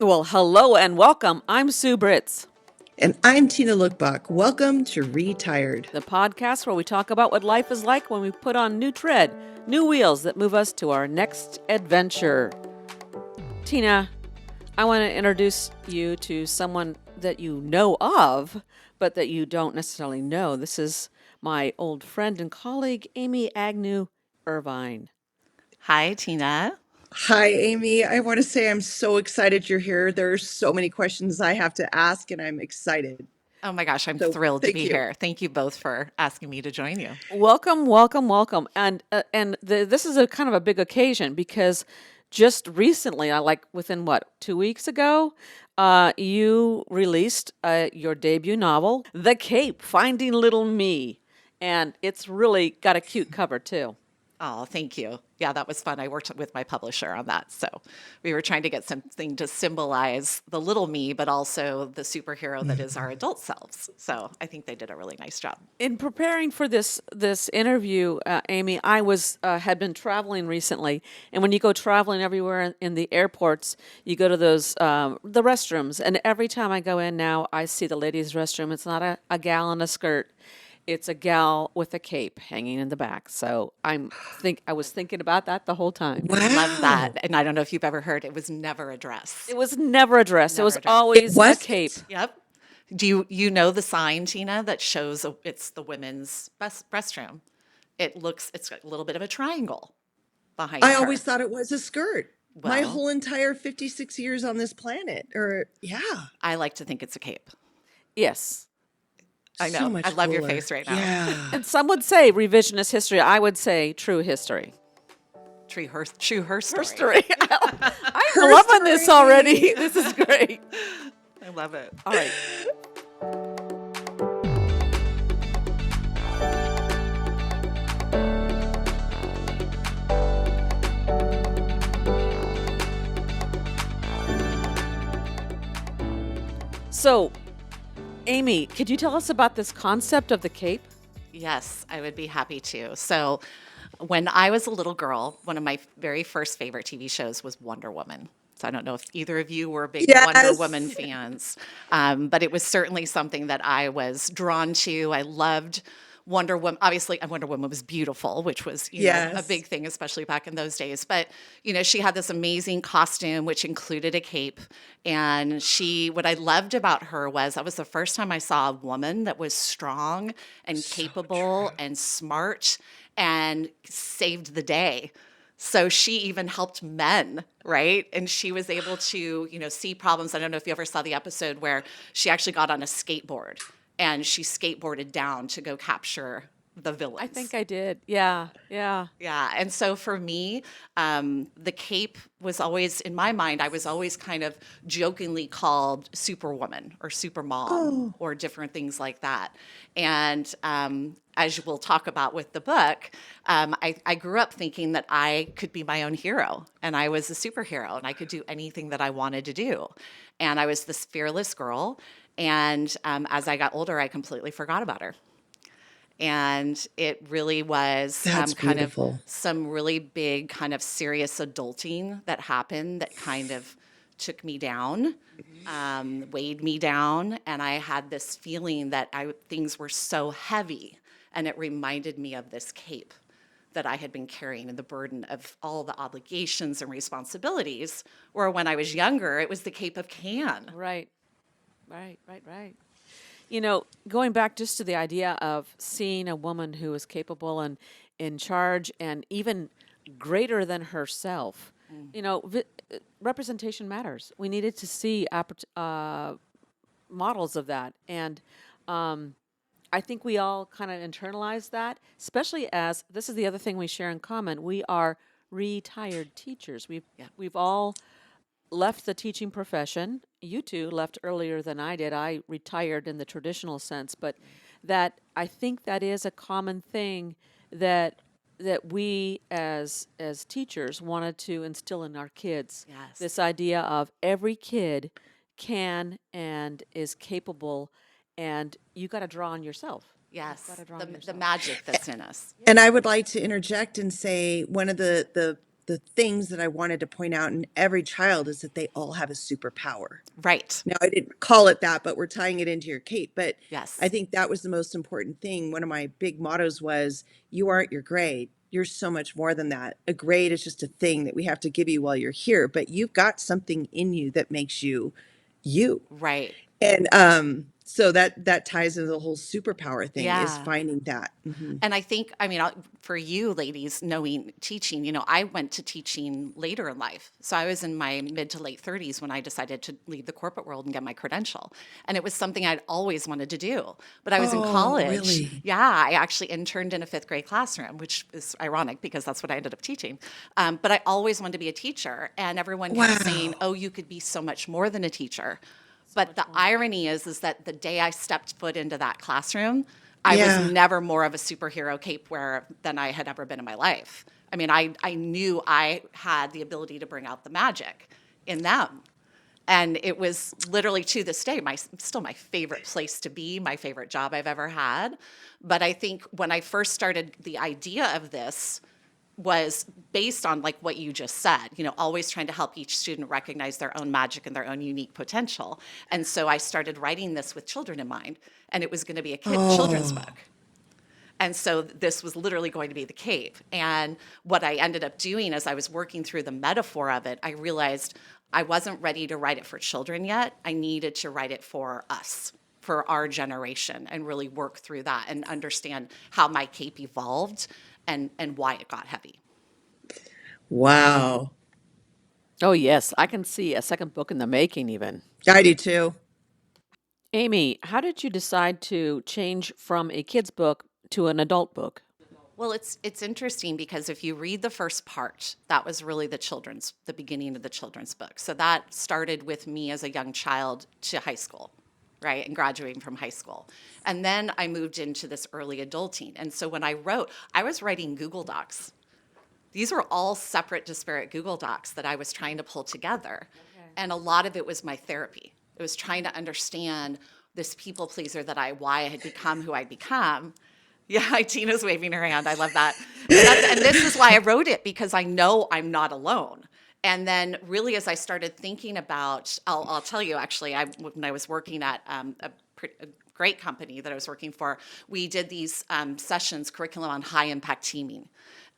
Well, hello and welcome. I'm Sue Britz, And I'm Tina Lokkbakk. Welcome to Retired. the podcast where we talk about what life is like when we put on new tread, new wheels that move us to our next adventure. Tina, I want to introduce you to someone that you know of, but that you don't necessarily know. This is my old friend and colleague, Amy Agnew Irvine. Hi, Tina. Hi, Amy. I want to say I'm so excited you're here. There are so many questions I have to ask, and I'm excited. Oh my gosh, I'm So thrilled to thank be you. here. Thank you both for asking me to join you. Welcome, welcome, welcome. This is a kind of a big occasion because just recently, I like within what 2 weeks ago, you released your debut novel, The Cape: Finding Little Me, and it's really got a cute cover too. Oh, thank you. Yeah, that was fun. I worked with my publisher on that. So we were trying to get something to symbolize the little me, but also the superhero that is our adult selves. So I think they did a really nice job. In preparing for this interview, Amy, I was had been traveling recently, and when you go traveling everywhere in the airports, you go to those the restrooms, and every time I go in now, I see the ladies' restroom. It's not a gal in a skirt; it's a gal with a cape hanging in the back. So I was thinking about that the whole time. I love that. Wow. And I don't know if you've ever heard, it was never a dress. It was never a dress; it Never was a dress. It always a cape. wasn't? Yep. Do you know the sign, Tina, that shows it's the women's restroom? It's got a little bit of a triangle behind I always her. thought it was a skirt. My Well, whole entire 56 years on this planet. Yeah, I like to think it's a cape. Yes. I so know. I much love your cooler. face right now. Yeah. And some would say revisionist history. I would say true history. True her story. History. I'm Her loving this story. already. This is great. I love it. All right. So, Amy, could you tell us about this concept of the cape? Yes, I would be happy to. So, when I was a little girl, one of my very first favorite TV shows was Wonder Woman. So, I don't know if either of you were big Wonder Woman Yes. fans, but it was certainly something that I was drawn to. I loved Wonder Woman. Obviously, Wonder Woman was beautiful, which was, a Yes. big thing, especially back in those days. But, she had this amazing costume, which included a cape. And what I loved about her was that was the first time I saw a woman that was strong and So capable true. and smart and saved the day. So she even helped men, right? And she was able to, see problems. I don't know if you ever saw the episode where she actually got on a skateboard and she skateboarded down to go capture the villains. I think I did. Yeah, yeah. Yeah. And so for me, the cape was always, in my mind, I was always kind of jokingly called Superwoman or Supermom Oh, or different things like that. And as we'll talk about with the book, I grew up thinking that I could be my own hero and I was a superhero and I could do anything that I wanted to do. And I was this fearless girl. And as I got older, I completely forgot about her. And it really was that's kind of beautiful. some really big, kind of serious adulting that happened that kind of took me down, weighed me down. And I had this feeling that things were so heavy. And it reminded me of this cape that I had been carrying and the burden of all the obligations and responsibilities. Where when I was younger, it was the cape of can. Right, right. Going back just to the idea of seeing a woman who is capable and in charge and even greater than herself, representation matters. We needed to see models of that. And I think we all kind of internalize that, especially as this is the other thing we share in common. We are retired teachers. Yeah. We've all left the teaching profession. You two left earlier than I did. I retired in the traditional sense, but that I think that is a common thing that we as teachers wanted to instill in our kids. Yes. This idea of every kid can and is capable, and you got to draw on yourself. Yes. Got to draw The, on the yourself. magic that's in us. And I would like to interject and say one of the the things that I wanted to point out in every child is that they all have a superpower. Right. Now, I didn't call it that, but we're tying it into your cape. But I Yes. think that was the most important thing. One of my big mottos was, you aren't your grade. You're so much more than that. A grade is just a thing that we have to give you while you're here, but you've got something in you that makes you you. Right. And so that ties into the whole superpower thing, is Yeah. finding that. Hmm. And I think, I mean, for you ladies, knowing teaching, I went to teaching later in life. So I was in my mid to late 30s when I decided to leave the corporate world and get my credential. And it was something I'd always wanted to do. But I was in Oh, college. really? Yeah, I actually interned in a fifth grade classroom, which is ironic because that's what I ended up teaching. But I always wanted to be a teacher. And everyone kept saying, Wow. oh, you could be so much more than a teacher. But the irony is that the day I stepped foot into that classroom, I was Yeah. never more of a superhero cape wearer than I had ever been in my life. I mean, I knew I had the ability to bring out the magic in them. And it was literally, to this day, still my favorite place to be, my favorite job I've ever had. But I think when I first started, the idea of this was based on like what you just said, always trying to help each student recognize their own magic and their own unique potential. And so I started writing this with children in mind, and it was going to be a children's Oh, book. And so this was literally going to be the cave. And what I ended up doing as I was working through the metaphor of it, I realized I wasn't ready to write it for children yet. I needed to write it for us, for our generation, and really work through that and understand how my cape evolved and why it got heavy. wow. Oh, yes. I can see a second book in the making, even. I do too. Amy, how did you decide to change from a kid's book to an adult book? Well, it's interesting because if you read the first part, that was really the beginning of the children's book. So that started with me as a young child to high school, right, and graduating from high school. And then I moved into this early adulting. And so when I was writing Google Docs. These were all separate, disparate Google Docs that I was trying to pull together. And a lot of it was my therapy. It was trying to understand this people pleaser why I had become who I'd become. Yeah, Tina's waving her hand. I love that. And this is why I wrote it, because I know I'm not alone. And then, really, as I started thinking about, I'll tell you actually, when I was working at a great company that I was working for, we did these sessions, curriculum on high impact teaming.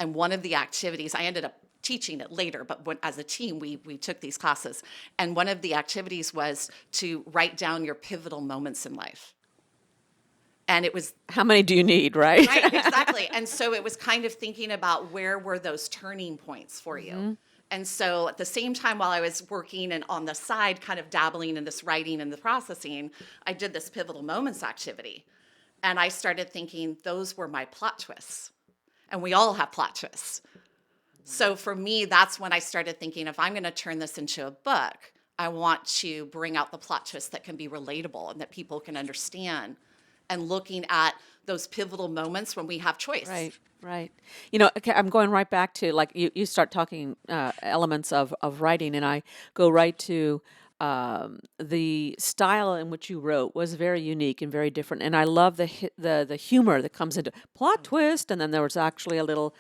And one of the activities, I ended up teaching it later, but as a team, we took these classes. And one of the activities was to write down your pivotal moments in life. And it was How many do you need, right? right, exactly. And so it was kind of thinking about where were those turning points for you. And so at the same time, while I was working and on the side, kind of dabbling in this writing and the processing, I did this pivotal moments activity. And I started thinking those were my plot twists. And we all have plot twists. So for me, that's when I started thinking, if I'm going to turn this into a book, I want to bring out the plot twists that can be relatable and that people can understand, and looking at those pivotal moments when we have choice. Right, right. Okay, I'm going right back to, like, you start talking elements of writing, and I go right to the style in which you wrote was very unique and very different. And I love the humor that comes into plot twist, and then there was actually a little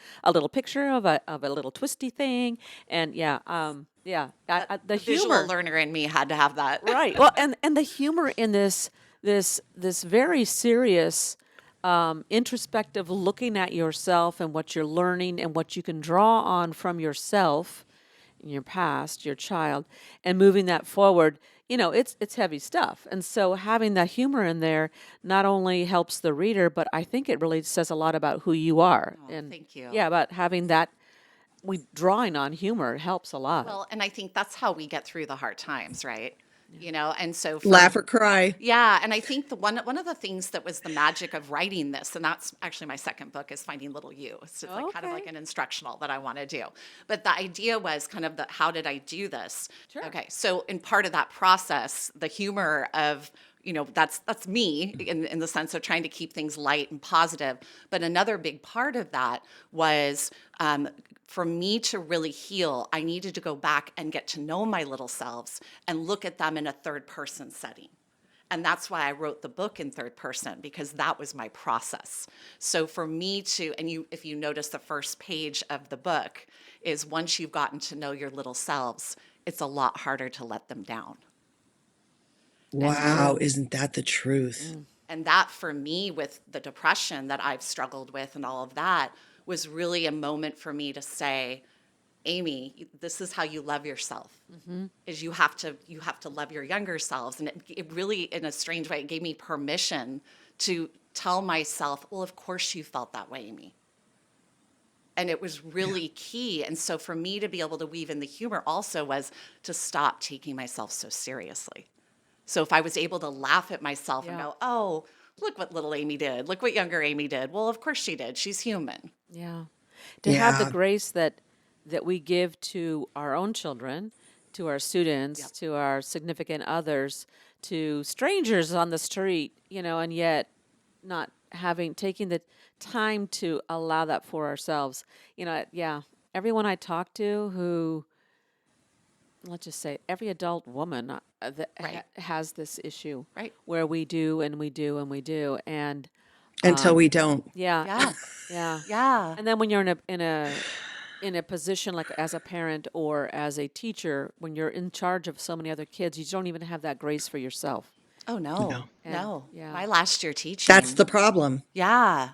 picture of a little twisty thing, and the The visual humor. learner in me had to have that. Right. Well, and the humor in this very serious, introspective looking at yourself and what you're learning and what you can draw on from yourself, in your past, your child, and moving that forward. It's heavy stuff, and so having that humor in there not only helps the reader, but I think it really says a lot about who you are. Oh, And thank you. yeah, about having that, drawing on humor helps a lot. Well, and I think that's how we get through the hard times, right? And so Laugh or cry. yeah, and I think the one of the things that was the magic of writing this, and that's actually my second book, is Finding Little You. It's just like kind of Okay. like an instructional that I want to do. But the idea was kind of how did I do this? Sure. Okay, so in part of that process, the humor of that's me in the sense of trying to keep things light and positive. But another big part of that was for me to really heal, I needed to go back and get to know my little selves and look at them in a third person setting. And that's why I wrote the book in third person, because that was my process. So for me to, and you, if you notice the first page of the book is once you've gotten to know your little selves, it's a lot harder to let them down. Wow, isn't that the truth? And that for me, with the depression that I've struggled with and all of that, was really a moment for me to say, Amy, this is how you love yourself. Is you have to love your younger selves. And it really, in a strange way, it gave me permission to tell myself, well, of course you felt that way, Amy. And it was really key. And so for me to be able to weave in the humor also was to stop taking myself so seriously. So if I was able to laugh at myself and go, oh, look what little Amy did. Look what younger Amy did. Well, of course she did. She's human. Yeah. To have the Yeah. grace that we give to our own children, to our students, to our significant others, to strangers on the street, and yet not taking the time to allow that for ourselves. Yeah, everyone I talk to who, let's just say, every adult woman that Right. has this issue, Right. where we do and we do and we do, and Until we don't. yeah, Yeah. yeah, Yeah. and then when you're in a position like as a parent or as a teacher, when you're in charge of so many other kids, you don't even have that grace for yourself. Oh, no. No. No. yeah. My last year teaching. That's the problem. Yeah.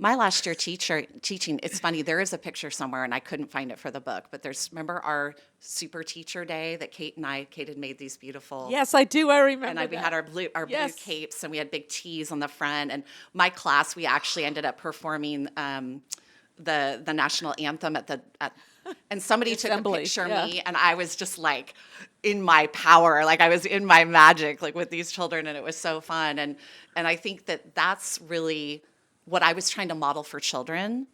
My last year teaching, it's funny, there is a picture somewhere and I couldn't find it for the book, but remember our super teacher day that Kate had made these beautiful. Yes, I do. I remember. And we had our blue Yes. capes, and we had big T's on the front. And my class, we actually ended up performing the national anthem and somebody took a Assembly, picture of yeah. me, and I was just like in my power, like I was in my magic, like with these children, and it was so fun. And I think that that's really what I was trying to model for children.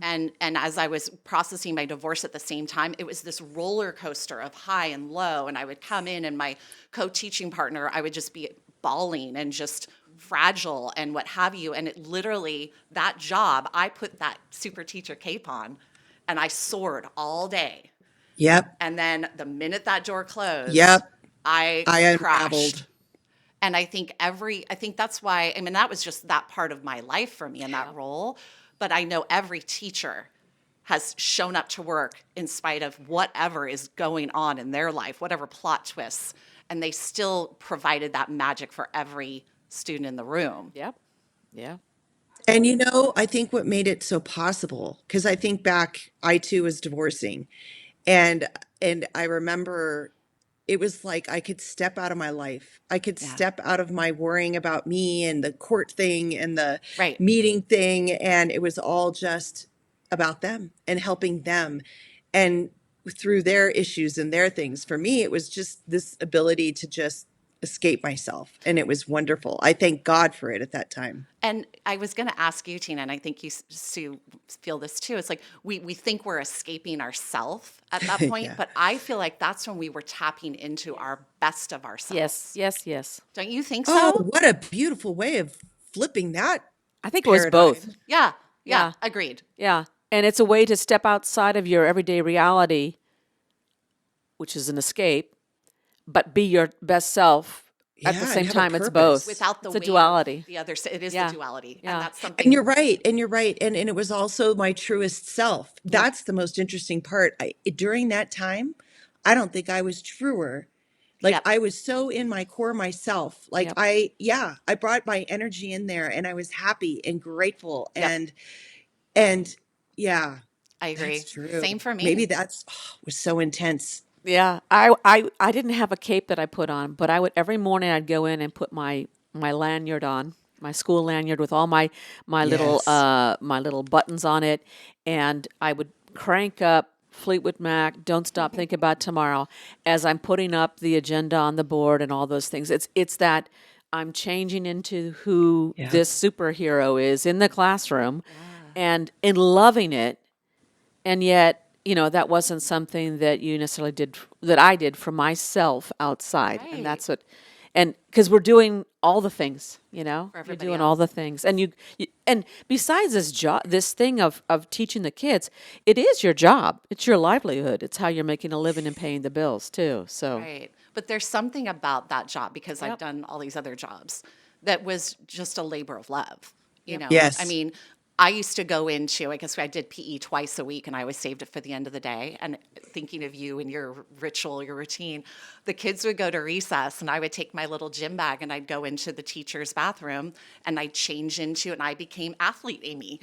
And as I was processing my divorce at the same time, it was this roller coaster of high and low. And I would come in, and my co-teaching partner, I would just be bawling and just fragile and what have you. And it literally, that job, I put that super teacher cape on, and I soared all day. Yep. And then the minute that door closed, Yep. I I crashed. unraveled. And I think that's why, I mean, that was just that part of my life for me in that role. But I know every teacher has shown up to work in spite of whatever is going on in their life, whatever plot twists, and they still provided that magic for every student in the room. Yep. Yeah. And I think what made it so possible, because I think back, I too was divorcing, and I remember it was like I could step out of my life. I could Yeah. step out of my worrying about me and the court thing and the Right. meeting thing, and it was all just about them and helping them. And through their issues and their things, for me, it was just this ability to just escape myself. And it was wonderful. I thank God for it at that time. And I was going to ask you, Tina, and I think you, Sue, feel this too. It's like we think we're escaping ourself at that point, Yeah. but I feel like that's when we were tapping into our best of ourselves. Yes. Yes. Yes. Don't you think Oh, so? what a beautiful way of flipping that. I think it was Paradigm. both. Yeah. Yeah. Agreed. Yeah. And it's a way to step outside of your everyday reality, which is an escape, but be your best self at Yeah, the and same have a time. It's purpose. both. Without the it's a weight of duality. the other, it is Yeah. the duality, Yeah. and that's something. And you're right. And you're right. And it was also my truest self. That's the most interesting part. During that time, I don't think I was truer. Like Yep. I was so in my core myself. Like Yep. I brought my energy in there and I was happy and grateful. Yep. And yeah, I agree. that's true. Same for me. Maybe was so intense. Yeah. I didn't have a cape that I put on, but I would every morning I'd go in and put my lanyard on, my school lanyard with all my little Yes. my little buttons on it, and I would crank up Fleetwood Mac, Don't Stop Think About Tomorrow, as I'm putting up the agenda on the board and all those things. It's that I'm changing into who Yeah. this superhero is in the classroom, and in loving it. And yet, that wasn't something that you necessarily did, that I did for myself outside. Right. And that's what, and because we're doing all the things, you're everybody doing all the things. And and besides this job, this thing of teaching the kids, it is your job. It's your livelihood. It's how you're making a living and paying the bills too. So, Right. But there's something about that job, because I've Yep. done all these other jobs, that was just a labor of love. You Yep. know, I Yes. mean, I used to go into, I guess I did PE twice a week, and I always saved it for the end of the day. And thinking of you and your ritual, your routine, the kids would go to recess, and I would take my little gym bag and I'd go into the teacher's bathroom and I'd change into, and I became athlete Amy.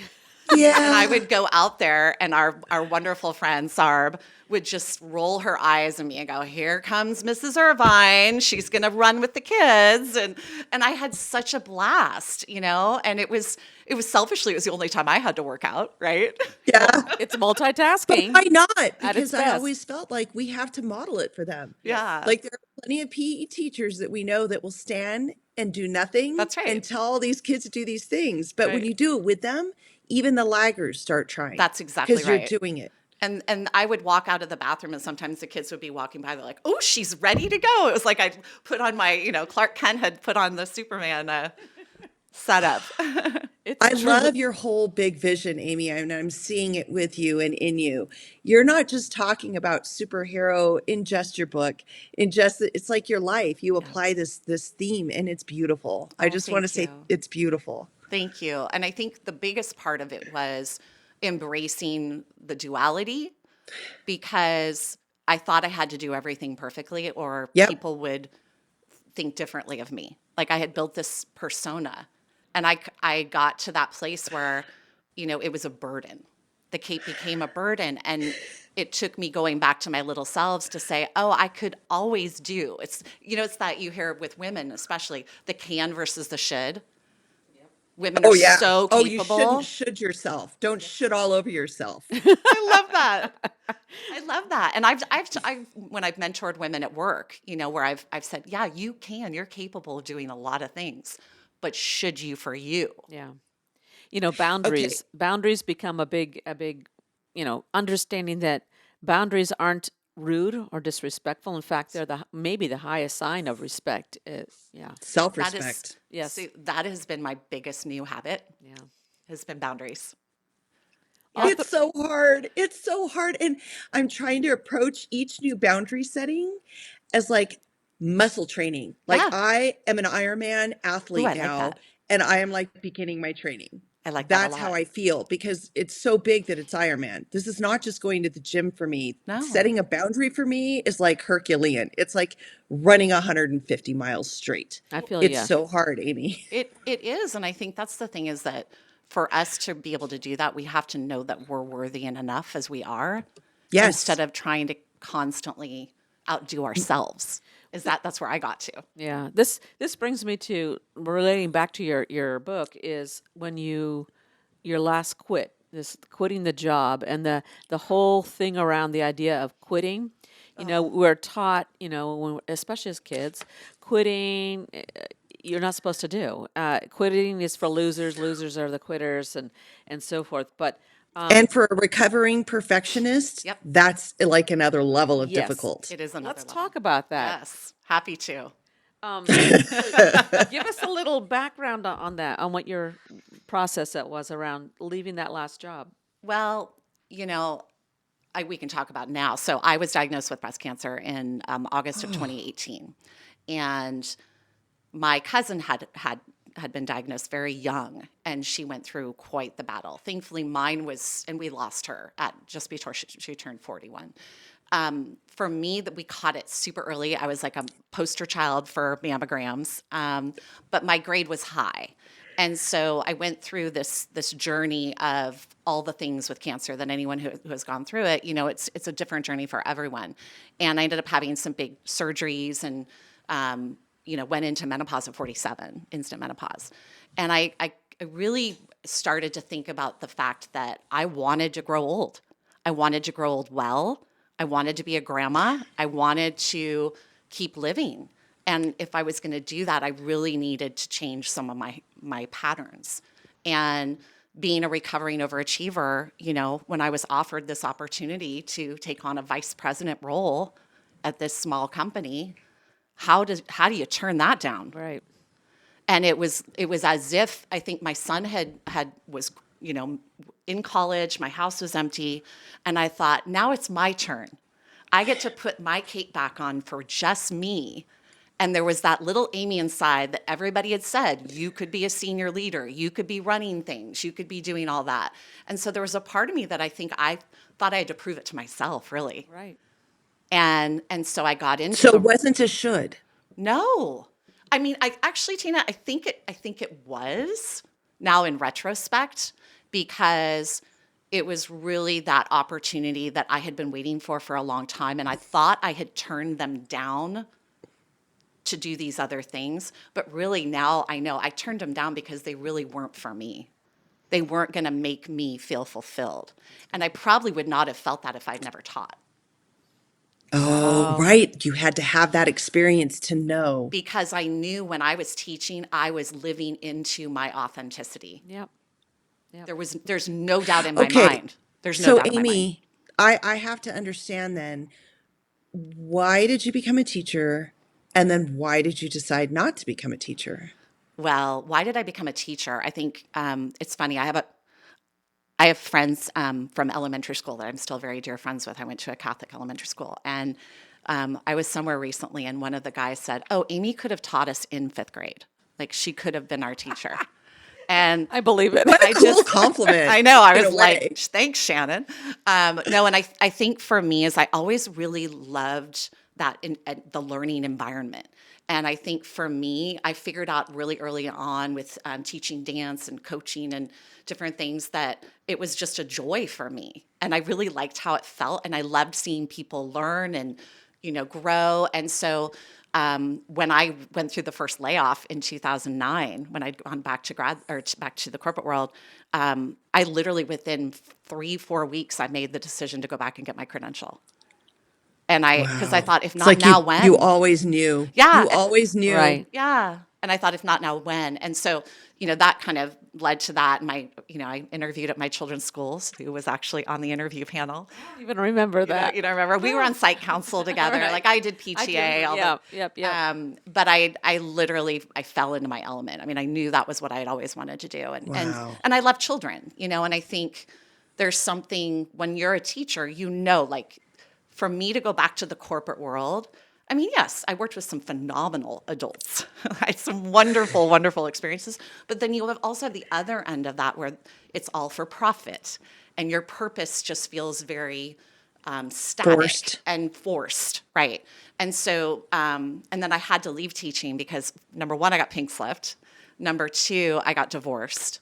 And I Yeah. would go out there, and our wonderful friend Sarb would just roll her eyes at me and go, "Here comes Mrs. Irvine. She's gonna run with the kids." And I had such a blast, you know. And it was selfishly, it was the only time I had to work out, right? Yeah. It's But multitasking why not? at its Because I best. always felt like we have to model it for them. Yes. Yeah, Like there are plenty of PE teachers that we know that will stand and do nothing that's right. and tell all these kids to do these things. But when Right. you do it with them, even the laggers start trying That's exactly because you're right. doing it. And I would walk out of the bathroom, and sometimes the kids would be walking by. They're like, "Oh, she's ready to go." It was like I put on my, Clark Kent had put on the Superman setup. It's I true. love your whole big vision, Amy, and I'm seeing it with you and in you. You're not just talking about superhero in just your book, in just it's like your life. You Yeah. apply this theme, and it's beautiful. I Oh, just want to thank say you. it's beautiful. Thank you. And I think the biggest part of it was embracing the duality, because I thought I had to do everything perfectly or Yep. people would think differently of me. Like I had built this persona, and I got to that place where, it was a burden. The cape became a burden, and it took me going back to my little selves to say, oh, I could always do. It's that you hear with women, especially the can versus the should. Women are Oh yeah. so Oh, you shouldn't capable. should yourself. Don't should all over yourself. I love that. I love that. And I've when I've mentored women at work, where I've said, yeah, you can, you're capable of doing a lot of things, but should you for you? Yeah. Okay. Boundaries become a big, understanding that boundaries aren't rude or disrespectful. In fact, they're maybe the highest sign of respect. Yeah. That is, Self-respect. Yes. see, that has been my biggest new habit, Yeah. has been boundaries. Yeah. Author, It's so hard. It's so hard. And I'm trying to approach each new boundary setting as like muscle training. Like Yeah. I am an Ironman Ooh, athlete I like now, that. and I am like beginning my training. I like that a That's how lot. I feel because it's so big that it's Ironman. This is not just going to the gym for me. No, Setting a boundary for me is like Herculean. It's like running 150 miles straight. I feel It's you. so hard, Amy. it is. And I think that's the thing, is that for us to be able to do that, we have to know that we're worthy and enough as we are, instead Yes. of trying to constantly outdo ourselves. That's where I got to. Yeah. This brings me to relating back to your book is when your last this quitting the job and the whole thing around the idea of quitting. We're taught, especially as kids, quitting you're not supposed to do. Quitting is for losers. Losers are the quitters, and so forth. But And for a recovering perfectionist, Yep, that's like another level of yes, difficult. it is another let's level. talk about that. Yes, happy to. So give us a little background on that, on what your process that was around leaving that last job. Well, we can talk about now. So I was diagnosed with breast cancer in August of 2018, and my cousin had been diagnosed very young, and she went through quite the battle. Thankfully, mine was, and we lost her at just before she turned 41. For me, that we caught it super early. I was like a poster child for mammograms, but my grade was high. And so I went through this journey of all the things with cancer that anyone who has gone through it, it's a different journey for everyone. And I ended up having some big surgeries and, went into menopause at 47, instant menopause. And I really started to think about the fact that I wanted to grow old. I wanted to grow old well. I wanted to be a grandma. I wanted to keep living. And if I was going to do that, I really needed to change some of my patterns. And being a recovering overachiever, when I was offered this opportunity to take on a vice president role at this small company, how do you turn that down? Right. And it was as if I think my son was in college, my house was empty, and I thought, now it's my turn. I get to put my cape back on for just me. And there was that little Amy inside that everybody had said, you could be a senior leader, you could be running things, you could be doing all that. And so there was a part of me that I thought I had to prove it to myself, really. Right. And so I got into So the it wasn't a should. no. I mean, I actually, Tina, I think it was now in retrospect, because it was really that opportunity that I had been waiting for a long time. And I thought I had turned them down to do these other things. But really now I know I turned them down because they really weren't for me. They weren't going to make me feel fulfilled. And I probably would not have felt that if I'd never taught. Oh, Wow. right. You had to have that experience to know. Because I knew when I was teaching, I was living into my authenticity. Yep. Yep. There's no doubt in my Okay. mind. There's no So doubt in my mind. Amy, I have to understand then, why did you become a teacher? And then why did you decide not to become a teacher? Well, why did I become a teacher? I think it's funny. I have friends from elementary school that I'm still very dear friends with. I went to a Catholic elementary school, and I was somewhere recently, and one of the guys said, "Oh, Amy could have taught us in 5th grade. Like she could have been our teacher." And I believe it. What a I cool just, compliment. I know. I in a was like, way. thanks, Shannon. No, and I think for me is I always really loved that in the learning environment. And I think for me, I figured out really early on with teaching dance and coaching and different things that it was just a joy for me. And I really liked how it felt. And I loved seeing people learn and, grow. And so when I went through the first layoff in 2009, when I'd gone back to back to the corporate world, I literally within 3-4 weeks, I made the decision to go back and get my credential. And because I Wow. thought, if It's not like now, you when? always knew. Yeah, You always knew. Right. yeah. And I thought, if not now, when? And so, that kind of led to that. And I interviewed at my children's schools, who was actually on the interview panel. I don't even remember that. Remember, we were on site council together. Right. Like I did I PTA. do. all Yep. the, Yep. but I literally, I fell into my element. I mean, I knew that was what I had always wanted to do. Wow. And I love children, and I think there's something when you're a teacher, like for me to go back to the corporate world, I mean, yes, I worked with some phenomenal adults. I had some wonderful, wonderful experiences. But then you also have the other end of that where it's all for profit. And your purpose just feels very static Forced. and forced, right? And so, and then I had to leave teaching because number one, I got pink slipped. Number two, I got divorced.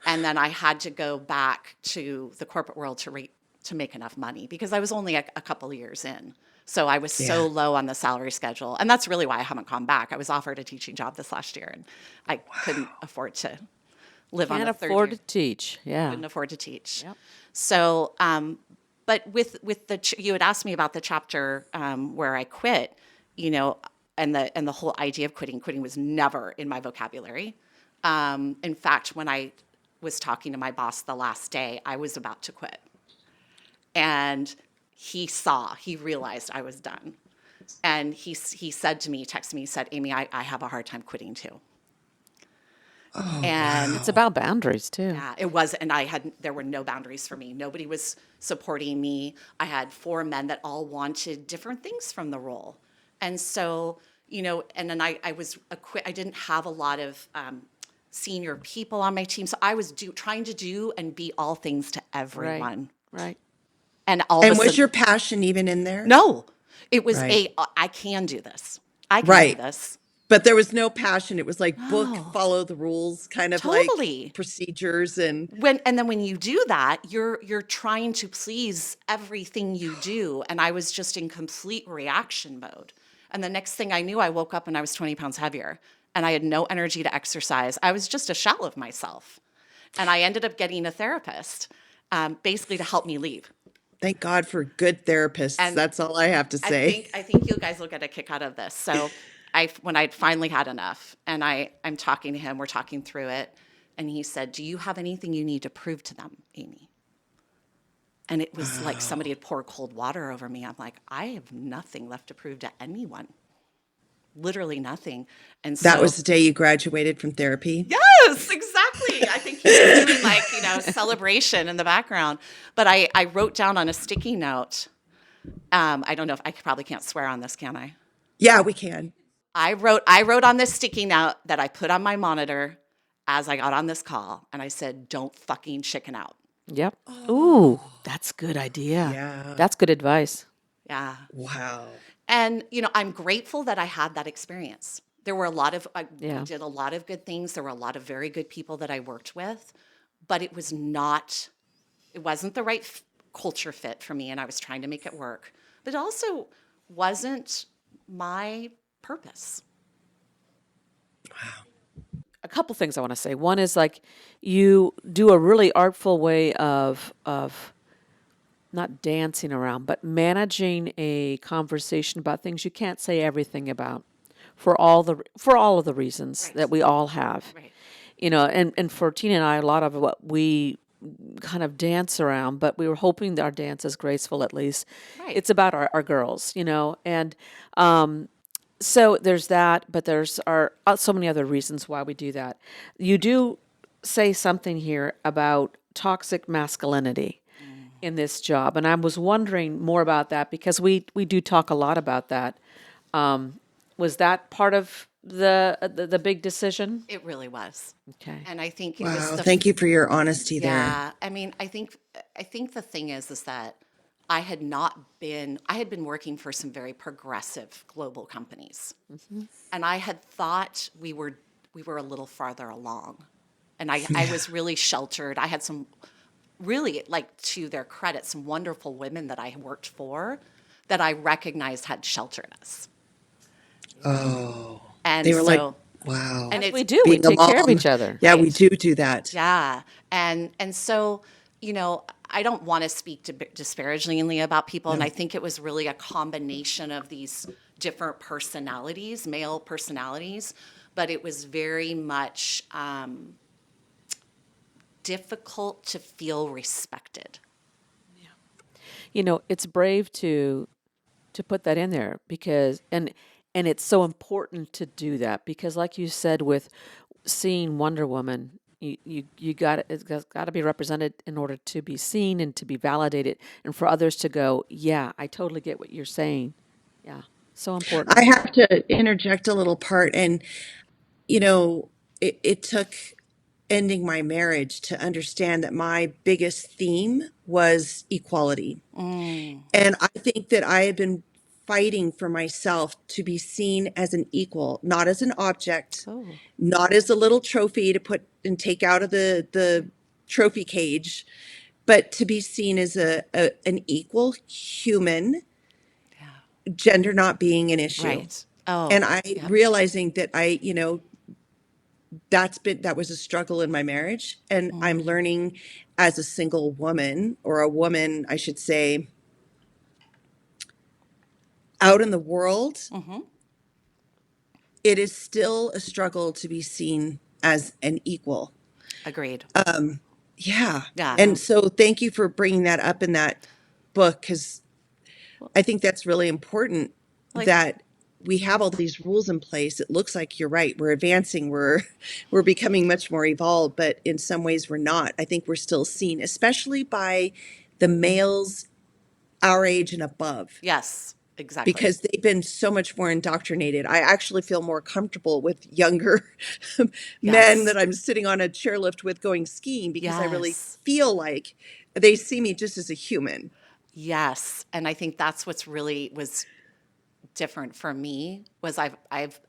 And then I had to go back to the corporate world to make enough money because I was only a couple of years in. So I was so low on the salary schedule. And that's really why I haven't gone back. I was offered a teaching job this last year and I couldn't afford to live on Can't a third afford year. to teach. Yeah. Couldn't afford to teach. Yep. So, but with you had asked me about the chapter where I quit, and the whole idea of quitting was never in my vocabulary. In fact, when I was talking to my boss the last day, I was about to quit. And he realized I was done. And he said to me, texted me, he said, Amy, I have a hard time quitting too. Oh, And It's about boundaries too. yeah, it was, and there were no boundaries for me. Nobody was supporting me. I had 4 men that all wanted different things from the role. And so, and then I didn't have a lot of senior people on my team. So I was trying to do and be all things to everyone. Right. And all And of a was sudden, your passion even in there? no, it was Right. I can do this. I can Right. do this. But there was no passion. It was like book, No. follow the rules, kind of Totally. like procedures and And then when you do that, you're trying to please everything you do. And I was just in complete reaction mode. And the next thing I knew, I woke up and I was 20 pounds heavier. And I had no energy to exercise. I was just a shell of myself. And I ended up getting a therapist, basically to help me leave. thank God for good therapists. And That's all I have to say. I think you guys will get a kick out of this. So when I'd finally had enough, and I'm talking to him, we're talking through it, and he said, "Do you have anything you need to prove to them, Amy?" And it was like somebody had poured cold water over me. I'm like, I have nothing left to prove to anyone. Literally nothing. And so That was the day you graduated from therapy. yes, exactly. I think he was doing celebration in the background. But I wrote down on a sticky note, I don't know if I probably can't swear on this, can I? Yeah, we can. I wrote on this sticky note that I put on my monitor as I got on this call, and I said, "Don't fucking chicken out." Yep. Ooh, Oh, that's good idea. yeah. That's good advice. Yeah. Wow. And, I'm grateful that I had that experience. There were a lot of, I Yeah. did a lot of good things. There were a lot of very good people that I worked with, but it wasn't the right culture fit for me. And I was trying to make it work, but it also wasn't my purpose. A couple things I want to say. One is like you do a really artful way of not dancing around, but managing a conversation about things you can't say everything about for all of the reasons Right. that we all have. Right. And for Tina and I, a lot of what we kind of dance around, but we were hoping that our dance is graceful at least. Right. It's about our girls, and so there's that, but there's so many other reasons why we do that. You do say something here about toxic masculinity in this job, and I was wondering more about that because we do talk a lot about that. Was that part of the big decision? It really was. Okay. And I think it was Wow. Thank you for your honesty there. yeah. I mean, I think the thing is that I had been working for some very progressive global companies. And I had thought we were a little farther along. And I Yeah. was really sheltered. I had some really, like, to their credit, some wonderful women that I worked for that I recognized had sheltered us. Oh, And they were like, so, wow, and As we it's do, we being a take care of mom. each other. Yeah, we right. do that. Yeah. And so, I don't want to speak disparagingly about people. And No. I think it was really a combination of these different personalities, male personalities, but it was very much difficult to feel respected. It's brave to put that in there because and it's so important to do that because like you said with seeing Wonder Woman, you got it's got to be represented in order to be seen and to be validated and for others to go, yeah, I totally get what you're saying. Yeah, so I important. have to interject a little part. And, you know, it took ending my marriage to understand that my biggest theme was equality. Mm. And I think that I have been fighting for myself to be seen as an equal, not as an object, Oh, not as a little trophy to put and take out of the trophy cage, but to be seen as an equal human, yeah. gender not being an issue. Right. Oh, And I yep. realizing that that was a struggle in my marriage. And I'm Mm. learning as a single woman, or a woman, I should say, out in the world, Hmm. it is still a struggle to be seen as an equal. Agreed. Yeah. Yeah. And so thank you for bringing that up in that book, because Well, I think that's really important like, that we have all these rules in place. It looks like you're right. We're advancing. We're becoming much more evolved, but in some ways we're not. I think we're still seen, especially by the males our age and above, yes, exactly. because they've been so much more indoctrinated. I actually feel more comfortable with younger men Yes. that I'm sitting on a chairlift with going skiing because I really Yes. feel like they see me just as a human. Yes. And I think that's what's really was different for me was I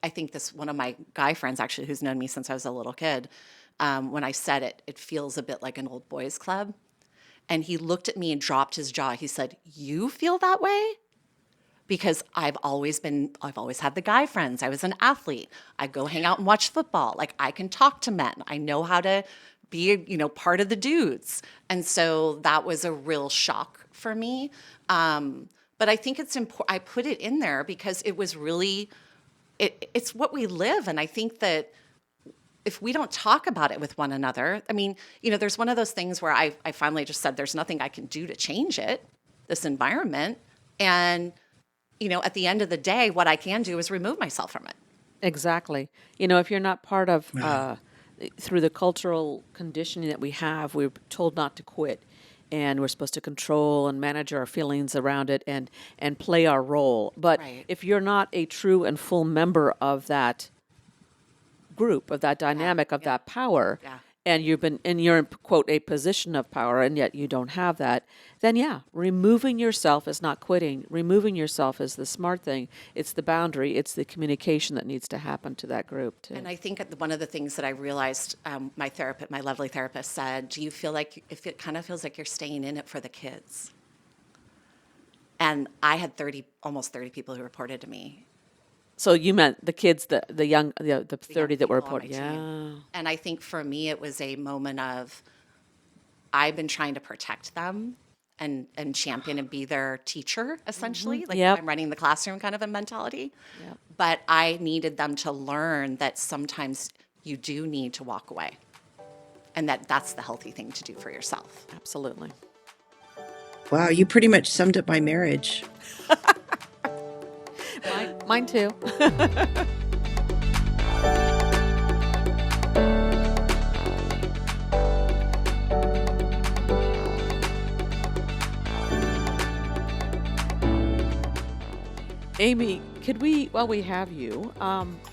think this one of my guy friends actually who's known me since I was a little kid. When I said it feels a bit like an old boys club. And he looked at me and dropped his jaw. He said, "You feel that way?" Because I've always had the guy friends. I was an athlete. I go hang out and watch football. Like, I can talk to men. I know how to be, part of the dudes. And so that was a real shock for me. But I think it's important. I put it in there because it was really, it's what we live. And I think that if we don't talk about it with one another, I mean, there's one of those things where I finally just said, there's nothing I can do to change it, this environment. And at the end of the day, what I can do is remove myself from it. Exactly. If you're not part of Wow. through the cultural conditioning that we have, we're told not to quit. and we're supposed to control and manage our feelings around it and play our role. But Right. if you're not a true and full member of that group, of that dynamic, of Yeah. that power, Yeah. and you're in quote a position of power, and yet you don't have that, then yeah, removing yourself is not quitting. Removing yourself is the smart thing. It's the boundary. It's the communication that needs to happen to that group too. And I think one of the things that I realized, my lovely therapist said, do you feel like, if it kind of feels like you're staying in it for the kids? And I had almost 30 people who reported to me. So you meant the kids, the young, the 30 that were People on my reported. Yeah. team. And I think for me, it was a moment of, I've been trying to protect them and champion and be their teacher, essentially. Like Yep. I'm running the classroom kind of a mentality. Yep. But I needed them to learn that sometimes you do need to walk away. And that's the healthy thing to do for yourself. Absolutely. Wow, you pretty much summed up my marriage. Mine too. Amy, while we have you,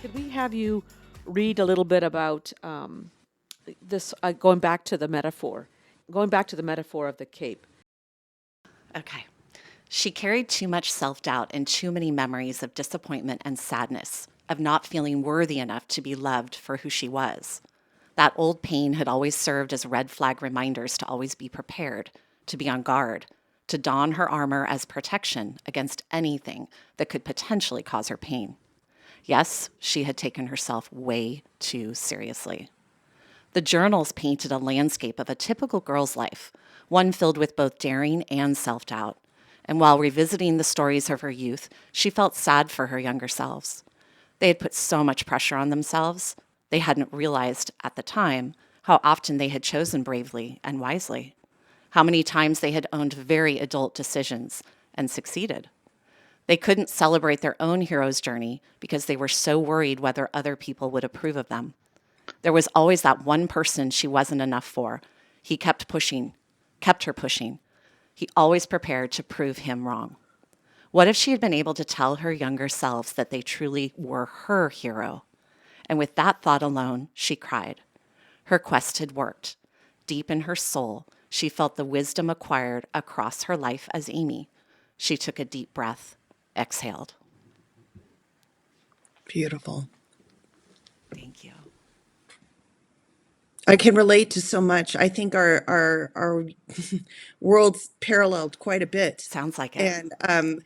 could we have you read a little bit about this, going back to the metaphor of the cape? Okay. She carried too much self-doubt and too many memories of disappointment and sadness, of not feeling worthy enough to be loved for who she was. That old pain had always served as red flag reminders to always be prepared, to be on guard, to don her armor as protection against anything that could potentially cause her pain. Yes, she had taken herself way too seriously. The journals painted a landscape of a typical girl's life, one filled with both daring and self-doubt. And while revisiting the stories of her youth, she felt sad for her younger selves. They had put so much pressure on themselves, they hadn't realized at the time how often they had chosen bravely and wisely, how many times they had owned very adult decisions and succeeded. They couldn't celebrate their own hero's journey because they were so worried whether other people would approve of them. There was always that one person she wasn't enough for. He kept her pushing. He always prepared to prove him wrong. What if she had been able to tell her younger selves that they truly were her hero? And with that thought alone, she cried. Her quest had worked. Deep in her soul, she felt the wisdom acquired across her life as Amy. She took a deep breath, exhaled. Beautiful. Thank you. I can relate to so much. I think our worlds paralleled quite a bit. Sounds like it. And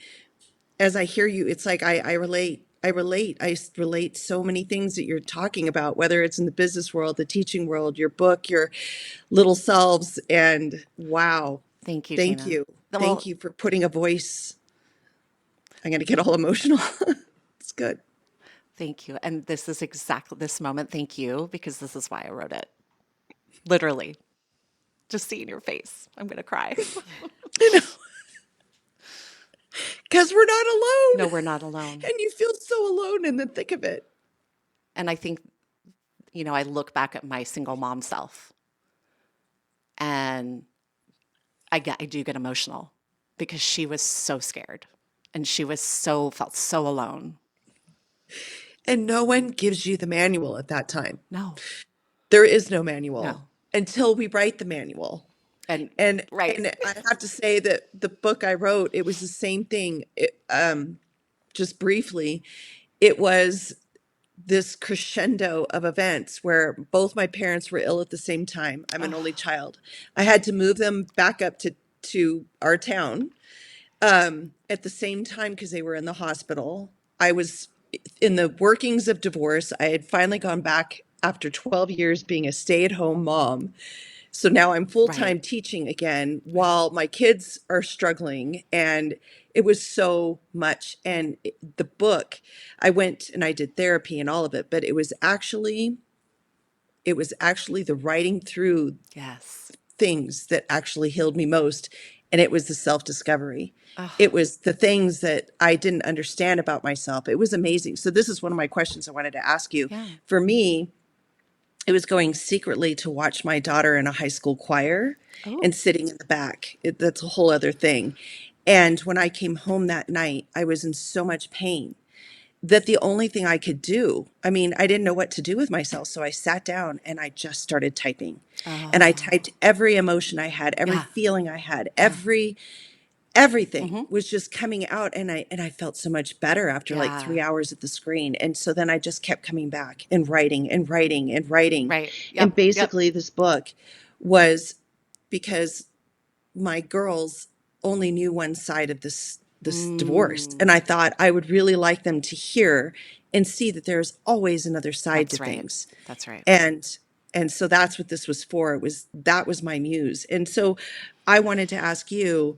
as I hear you, it's like I relate. I relate so many things that you're talking about, whether it's in the business world, the teaching world, your book, your little selves. And wow. Thank you, Thank Gina. you. Well, Thank you for putting a voice. I'm going to get all emotional. It's good. Thank you. And this is exactly this moment. Thank you, because this is why I wrote it. Literally. Just seeing your face. I'm going to cry. Because we're not alone. No, we're not alone. And you feel so alone in the thick of it. And I think, I look back at my single mom self and I do get emotional because she was so scared and she felt so alone. And no one gives you the manual at that time. No. There is no manual No. until we write the manual. And Right. And I have to say that the book I wrote, it was the same thing. Just briefly, it was this crescendo of events where both my parents were ill at the same time. I'm an only child. I had to move them back up to our town at the same time because they were in the hospital. I was in the workings of divorce. I had finally gone back after 12 years being a stay-at-home mom. So now I'm full-time teaching again while my kids are struggling. And it was so much. And the book, I went and I did therapy and all of it, but it was actually the writing through yes. things that actually healed me most. And it was the self-discovery. It was the things that I didn't understand about myself. It was amazing. So this is one of my questions I wanted to ask you. Yeah. For me, it was going secretly to watch my daughter in a high school choir Oh. and sitting in the back. That's a whole other thing. And when I came home that night, I was in so much pain that the only thing I could do, I mean, I didn't know what to do with myself. So I sat down and I just started typing. And I Oh, typed every emotion I had, every yeah, feeling I had, yeah, everything hmm, was just coming out, and I felt so much better after like yeah, 3 hours at the screen. And so then I just kept coming back and writing and writing and writing. right, And yep, yep. basically this book was because my girls only knew one side of this divorce, Mm, and I thought I would really like them to hear and see that there's always another side to that's right. things. That's right. And so that's what this was for. That was my muse. And so I wanted to ask you,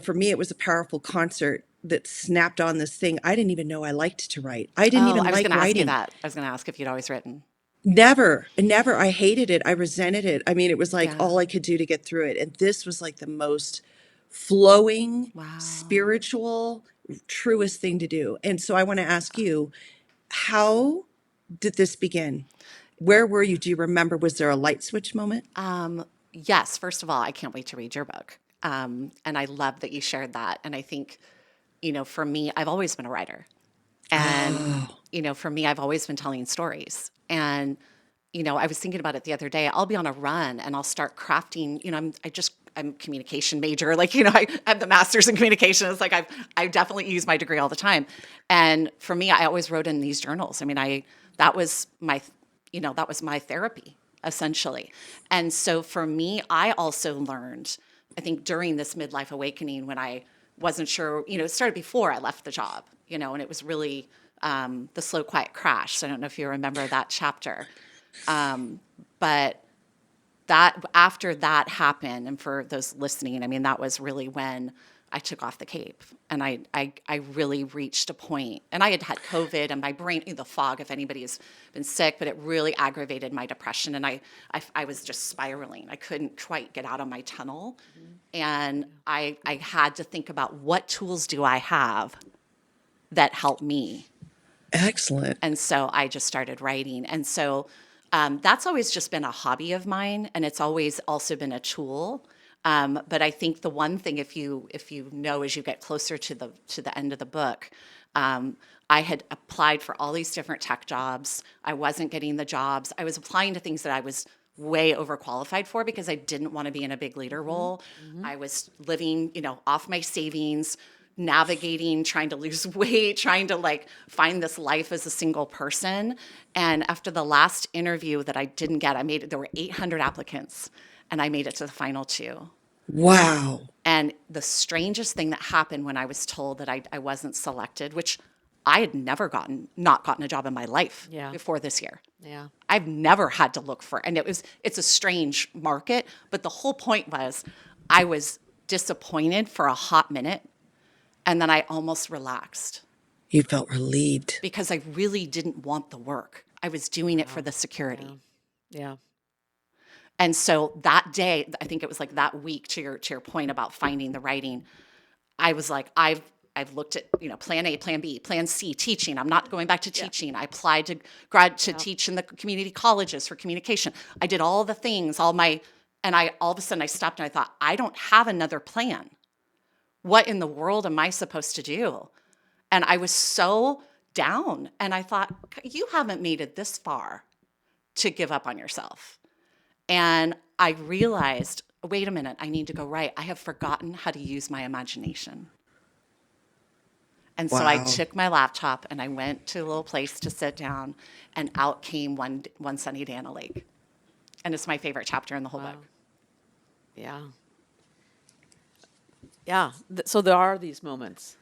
for me it was a powerful concert that snapped on this thing. I didn't even know I liked to write. I didn't Oh, even I was like going to ask you writing. that. I was going to ask if you'd always written. Never, never. I hated it. I resented it. I mean, it was like Yeah. all I could do to get through it. And this was like the most flowing, Wow. spiritual, truest thing to do. And so I want to ask you, how did this begin? Where were you? Do you remember? Was there a light switch moment? Yes, first of all, I can't wait to read your book. And I love that you shared that. And I think, for me, I've always been a writer. And, Oh, for me, I've always been telling stories. And, I was thinking about it the other day. I'll be on a run and I'll start crafting, I'm a communication major. Like, I have the master's in communication. It's like I definitely use my degree all the time. And for me, I always wrote in these journals. I mean, that was my, that was my therapy essentially. And so for me, I also learned, I think during this midlife awakening when I wasn't sure, it started before I left the job, and it was really the slow, quiet crash. So I don't know if you remember that chapter. But that after that happened, and for those listening, I mean, that was really when I took off the cape and I really reached a point. And I had had COVID and my brain, the fog, if anybody has been sick, but it really aggravated my depression. And I was just spiraling. I couldn't quite get out of my tunnel. And I had to think about what tools do I have that help me. excellent. And so I just started writing. And so that's always just been a hobby of mine, and it's always also been a tool. But I think the one thing, if you know, as you get closer to the end of the book, I had applied for all these different tech jobs. I wasn't getting the jobs. I was applying to things that I was way overqualified for because I didn't want to be in a big leader role. I was living, off my savings, navigating, trying to lose weight, trying to like find this life as a single person. And after the last interview that I didn't get, there were 800 applicants and I made it to the final two. Wow. And the strangest thing that happened when I was told that I wasn't selected, which I had never not gotten a job in my life Yeah. before this year. Yeah. I've never had to look for, and it's a strange market, but the whole point was I was disappointed for a hot minute, and then I almost relaxed You felt relieved. because I really didn't want the work. I was doing it for Wow. the security. Yeah. And so that day, I think it was like that week, to your point about finding the writing, I was like, I've looked at, plan A, plan B, plan C, teaching. I'm not going back to teaching. I applied to teach in the community colleges for communication. I did all the things, and I all of a sudden I stopped and I thought, I don't have another plan. What in the world am I supposed to do? And I was so down, and I thought, you haven't made it this far to give up on yourself. And I realized, wait a minute, I need to go write. I have forgotten how to use my imagination. And so I Wow. took my laptop and I went to a little place to sit down, and out came one sunny day on a lake. And it's my favorite chapter in the whole Wow. book. Yeah. Yeah. So there are these moments.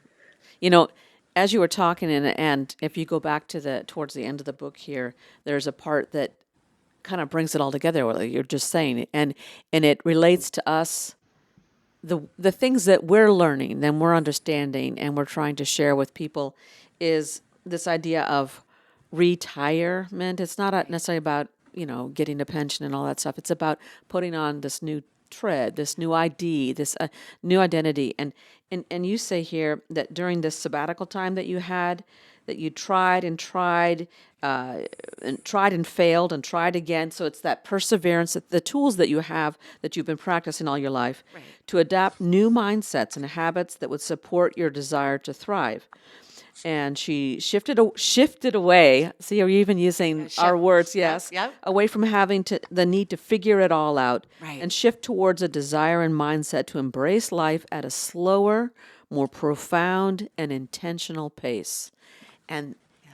You know, as you were talking, and if you go back to towards the end of the book here, there's a part that kind of brings it all together, what you're just saying, and it relates to us, the things that we're learning and we're understanding and we're trying to share with people is this idea of retirement. It's not necessarily about, getting a pension and all that stuff. It's about putting on this new tread, this new ID, this new identity. And you say here that during this sabbatical time that you had, that you tried and failed and tried again. So it's that perseverance, the tools that you have that you've been practicing all your life Right. to adapt new mindsets and habits that would support your desire to thrive. And she shifted away. See, are you even using our shift. words? Yep, Yes, yep. away from having the need to figure it all out, Right. and shift towards a desire and mindset to embrace life at a slower, more profound, and intentional pace. And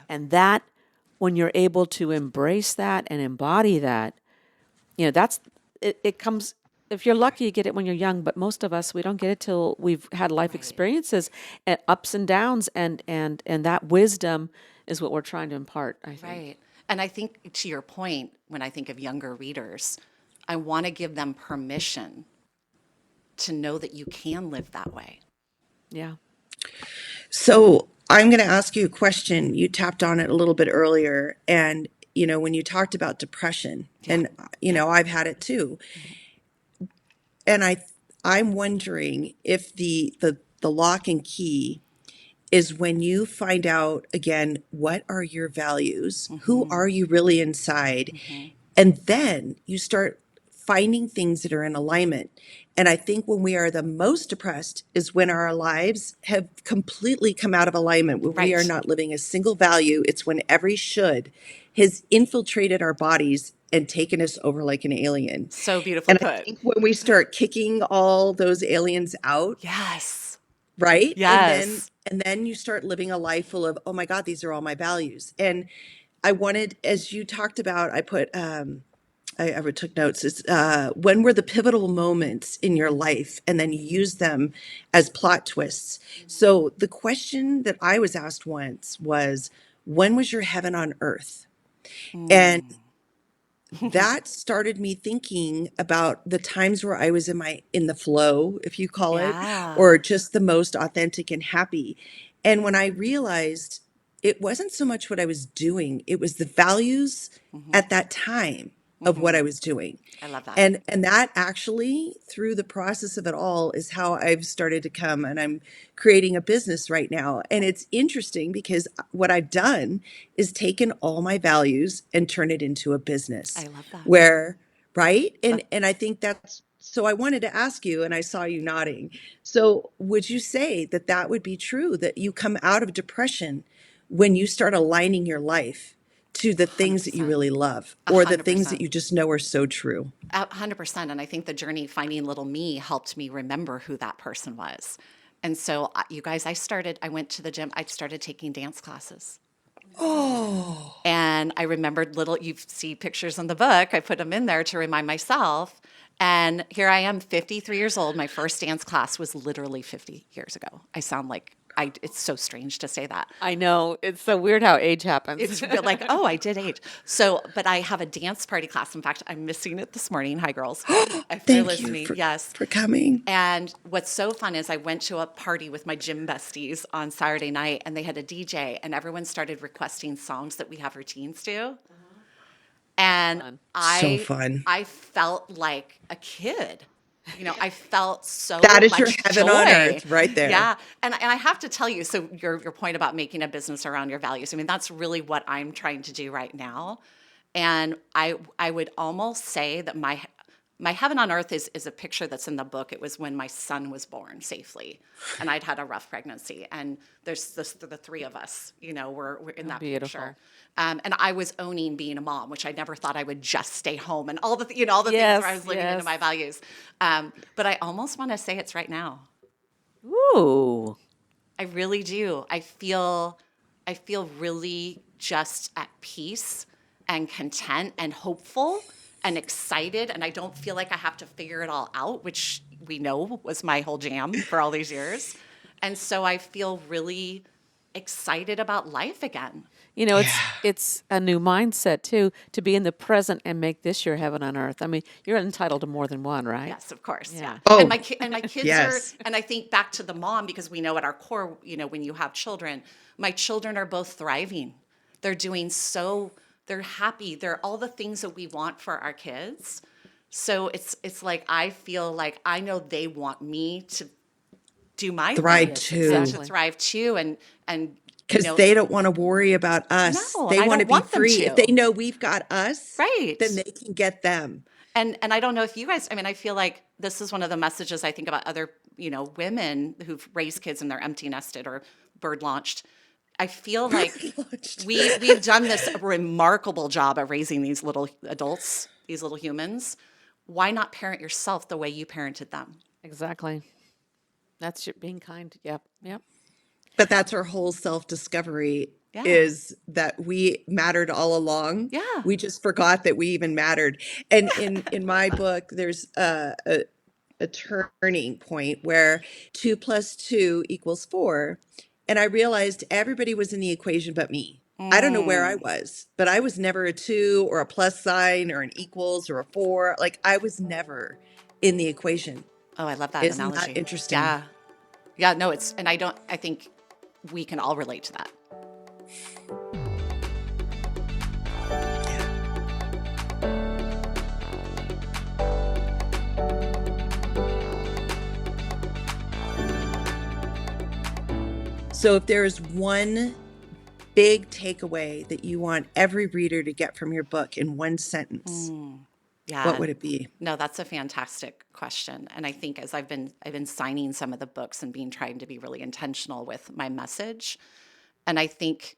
that, when you're able to embrace that and embody that, that's it comes. If you're lucky, you get it when you're young, but most of us, we don't get it till we've had life experiences and ups and downs, and that wisdom is what we're trying to impart, I think. Right. And I think, to your point, when I think of younger readers, I want to give them permission to know that you can live that way. Yeah. So I'm going to ask you a question. You tapped on it a little bit earlier. And, when you talked about depression, Yeah. and, I've had it too. And I'm wondering if the lock and key is when you find out again, what are your values? Who are you really inside? And then you start finding things that are in alignment. And I think when we are the most depressed is when our lives have completely come out of alignment, when we are Right. not living a single value. It's when every should has infiltrated our bodies and taken us over like an alien. So beautifully And I put. think when we start kicking all those aliens out, Yes. right? Yes. And then you start living a life full of, oh my God, these are all my values. And I wanted, as you talked about, I put I took notes. It's when were the pivotal moments in your life, and then you use them as plot twists. So the question that I was asked once was, when was your heaven on earth? And that started me thinking about the times where I was in the flow, if you call it, Yeah. or just the most authentic and happy. And when I realized it wasn't so much what I was doing, it was the values at that time of what I was doing. I love that. And that actually, through the process of it all, is how I've started to come, and I'm creating a business right now. And it's interesting because what I've done is taken all my values and turn it into a business I love that. where, right? That- And I think that's, so I wanted to ask you, and I saw you nodding. So would you say that that would be true, that you come out of depression when you start aligning your life to the things that you 100%. really love, A or the things that 100%. you just know are so true? 100%. And I think the journey finding little me helped me remember who that person was. And so, you guys, I went to the gym, I started taking dance classes. Oh, And I remembered you see pictures in the book, I put them in there to remind myself. And here I am, 53 years old. My first dance class was literally 50 years ago. I sound like, it's so strange to say that. I know. It's so weird how age happens. It's like, oh, I did age. So, but I have a dance party class. In fact, I'm missing it this morning. Hi, girls. If you're thank you listening, yes. for coming. And what's so fun is I went to a party with my gym besties on Saturday night, and they had a DJ, and everyone started requesting songs that we have routines to. And Fun. So fun. I felt like a kid. I felt so That is your much heaven joy. on earth right there. Yeah. And I have to tell you, so your point about making a business around your values, I mean, that's really what I'm trying to do right now. And I would almost say that my heaven on earth is a picture that's in the book. It was when my son was born safely, and I'd had a rough pregnancy. And there's the three of us, we're in that beautiful. picture. And I was owning being a mom, which I never thought I would just stay home, and all the all the Yes, things where I was living into yes. my values. But I almost want to say it's right now. Ooh. I really do. I feel really just at peace and content and hopeful and excited, and I don't feel like I have to figure it all out, which we know was my whole jam for all these years. And so I feel really excited about life again. It's a new mindset too, to be in the present and make this your heaven on earth. I mean, you're entitled to more than one, right? Yes, of course. Yeah. Oh, And my kids yes. and I think back to the mom, because we know at our core, when you have children, my children are both thriving. They're doing they're happy. They're all the things that we want for our kids. So it's like I feel like I know they want me to do my Thrive thing, too. and to thrive too, and Because they don't want to worry about us. no, and They I want to don't be want them free. If they to. know we've got us, then Right. they can get them. And I don't know if you guys, I mean, I feel like this is one of the messages I think about other, women who've raised kids and they're empty nested or bird launched. I feel like Launched. we've done this remarkable job of raising these little adults, these little humans. Why not parent yourself the way you parented them? Exactly. That's your being kind. Yep. Yep. But that's our whole self-discovery Yeah. is that we mattered all along. Yeah. We just forgot that we even mattered. And in my book, there's a turning point where 2 + 2 = 4. And I realized everybody was in the equation but me. I don't know where I was, but I was never a 2 or a plus sign or an equals or a 4. Like I was never in the equation. Oh, I love that Isn't that analogy. interesting? Yeah. Yeah, no, and I think we can all relate to that. So if there is one big takeaway that you want every reader to get from your book in one sentence, Yeah. what would it be? No, that's a fantastic question. And I think as I've been signing some of the books and trying to be really intentional with my message. And I think,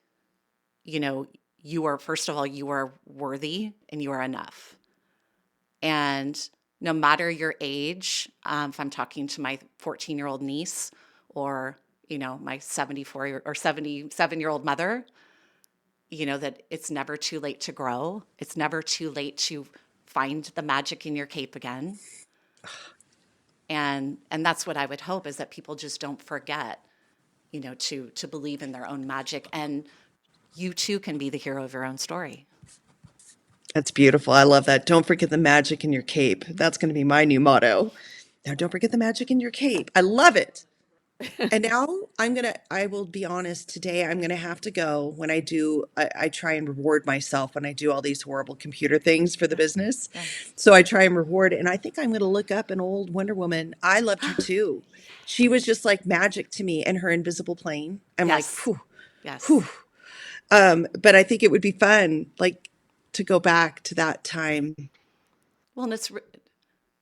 you are, first of all, you are worthy and you are enough. And no matter your age, if I'm talking to my 14-year-old niece or, my 74 or 77-year-old mother, that it's never too late to grow. It's never too late to find the magic in your cape again. And that's what I would hope is that people just don't forget, to believe in their own magic. And you too can be the hero of your own story. That's beautiful. I love that. Don't forget the magic in your cape. That's going to be my new motto. Now, don't forget the magic in your cape. I love it. And now I will be honest, today I'm going to have to go when I try and reward myself when I do all these horrible computer things for the business. Yeah. So I try and reward, and I think I'm going to look up an old Wonder Woman. I loved her too. She was just like magic to me and her invisible plane. I'm like, Yes. whew, Yes. whew. But I think it would be fun, like to go back to that time. Well,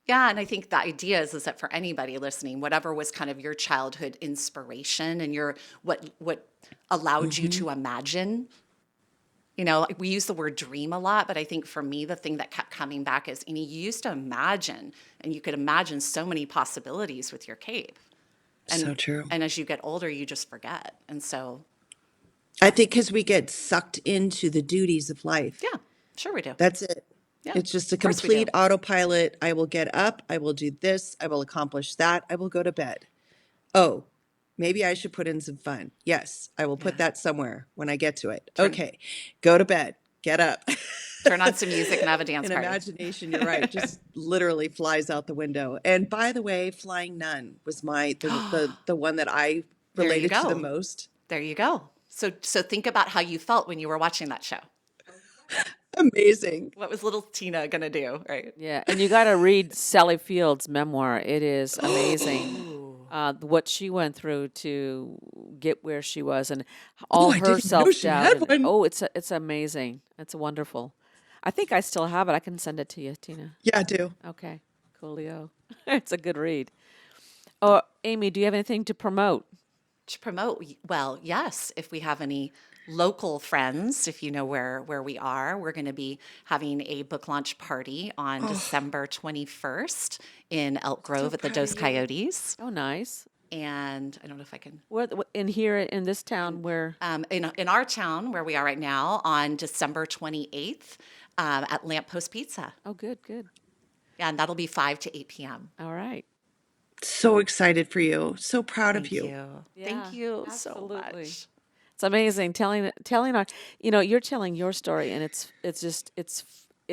yeah, and I think the idea is that for anybody listening, whatever was kind of your childhood inspiration and what allowed you to imagine, like we use the word dream a lot, but I think for me, the thing that kept coming back is, you used to imagine, and you could imagine so many possibilities with your cape. So true. And as you get older, you just forget. And so, I think because we get sucked into the duties of life. yeah, sure we do. That's it. Yeah, It's just a of course we do. complete autopilot. I will get up. I will do this. I will accomplish that. I will go to bed. Oh, maybe I should put in some fun. Yes, I will put that somewhere when I get to it. Okay, go to bed. Get up. Turn on some music and have a dance And party. imagination, you're right, just literally flies out the window. And by the way, Flying Nun was the one that I There you related to the go. most. There you go. So think about how you felt when you were watching that show. Amazing. What was little Tina gonna do, right? Yeah. And you got to read Sally Field's memoir. It is amazing. What she went through to get where she was and all I her didn't know she self-doubt. had And, one. oh, it's amazing. It's wonderful. I think I still have it. I can send it to you, Tina. Yeah, I do. Okay. Coolio. It's a good read. Oh, Amy, do you have anything to promote? To promote, well, yes, if we have any local friends, if you know where we are, we're going to be having a book launch party on December 21st in Elk Grove at the Dos Coyotes. Oh, nice. And I don't know if I can, In here in this town where in our town where we are right now on December 28th at Lamppost Pizza. oh, good. Yeah, and that'll be 5 to 8 p.m. All right. So excited for you. So proud of Thank you. you. Yeah, Thank you so absolutely. much. It's amazing telling our, you're telling your story and it's just it's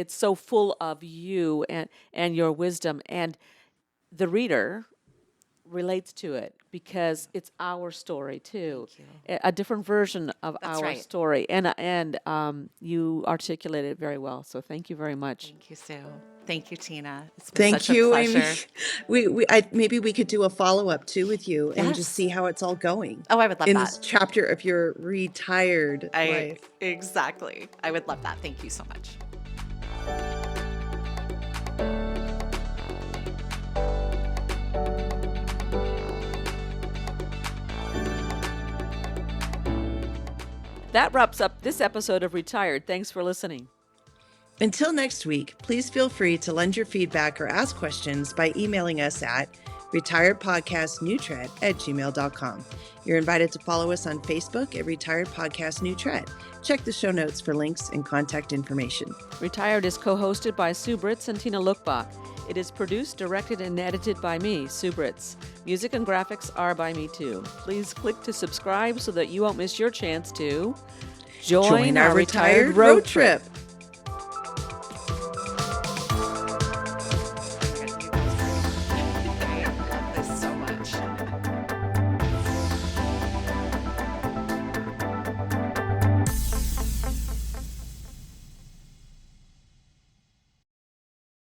so full of you and your wisdom and the reader relates to it because it's our story too. Thank you. A different version of That's our right. story. And you articulated it very well. So thank you very much. Thank you, Sue. Thank you, Tina. It's been Thank such a you, Amy. pleasure. Maybe we could do a follow-up too with you and just Yes. see how it's all going. Oh, I would love in that. this chapter of your retired life. Exactly. I would love that. Thank you so much. That wraps up this episode of Retired. Thanks for listening. Until next week, please feel free to lend your feedback or ask questions by emailing us at retiredpodcastnewtred@gmail.com. You're invited to follow us on Facebook at Retired Podcast New Tread. Check the show notes for links and contact information. Retired is co-hosted by Sue Britz and Tina Lokkbakk. It is produced, directed, and edited by me, Sue Britz. Music and graphics are by me too. Please click to subscribe so that you won't miss your chance to join our retired road trip.